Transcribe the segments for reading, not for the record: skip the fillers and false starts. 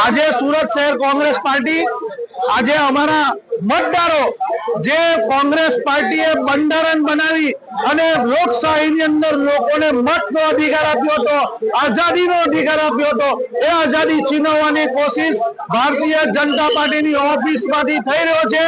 આજે સુરત શહેર કોંગ્રેસ પાર્ટી આજે અમારા મતદારો જે કોંગ્રેસ પાર્ટીએ બંધારણ બનાવી અને લોકશાહીની અંદર લોકોને મતનો અધિકાર આપ્યો હતો, આઝાદીનો અધિકાર આપ્યો હતો, એ આઝાદી છીનવવાની કોશિશ ભારતીય જનતા પાર્ટીની ઓફિસમાંથી થઈ રહ્યો છે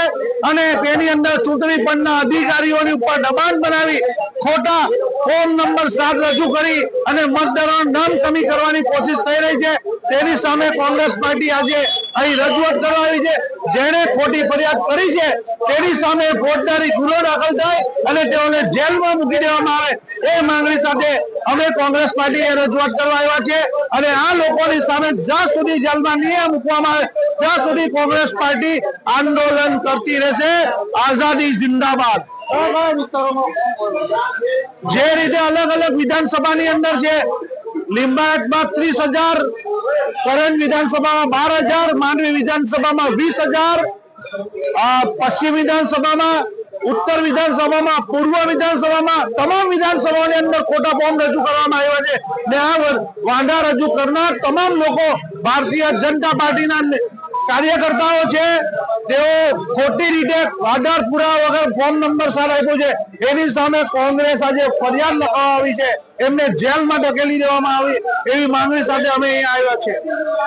અને તેની અંદર ચૂંટણી પંચના અધિકારીઓની ઉપર દબાણ બનાવી ખોટા ફોર્મ નંબર 7 રજૂ કરી અને મતદારોનું નામ કમી કરવાની કોશિશ થઈ રહી છે। તેની સામે કોંગ્રેસ પાર્ટી આજે અહીં રજૂઆત કરવા આવી છે। જેણે ખોટી ફરિયાદ કરી છે તેની સામે ફોજદારી ગુનો દાખલ થાય અને તેઓને જેલમાં મૂકી દેવામાં આવે એ માંગણી સાથે અમે કોંગ્રેસ પાર્ટીએ રજૂઆત કરવા આવ્યા છે અને આ લોકોની સામે જ્યાં સુધી જેલમાં નહીં મૂકવામાં આવે ત્યાં સુધી કોંગ્રેસ પાર્ટી આંદોલન કરતી રહેશે। આઝાદી જિંદાબાદ। જે રીતે અલગ અલગ વિધાનસભાની અંદર છે, લિંબાયતમાં 30,000, કરંજ વિધાનસભામાં 12,000, માંડવી વિધાનસભામાં 20,000, પશ્ચિમ વિધાનસભામાં, ઉત્તર વિધાનસભામાં, પૂર્વ વિધાનસભામાં, તમામ વિધાનસભાઓની અંદર ખોટા ફોર્મ રજૂ કરવામાં આવ્યા છે ને આ વાંધા રજૂ કરનાર તમામ લોકો ભારતીય જનતા પાર્ટીના કાર્યકર્તાઓ છે। તેઓ ખોટી રીતે આધાર પુરાવા વગર ફોર્મ નંબર 7 આપ્યો છે, એની સામે કોંગ્રેસ આજે ફરિયાદ લખવા આવી છે, એમને જેલમાં ધકેલી દેવામાં આવી એવી માંગણી સાથે અમે અહીંયા આવ્યા છે।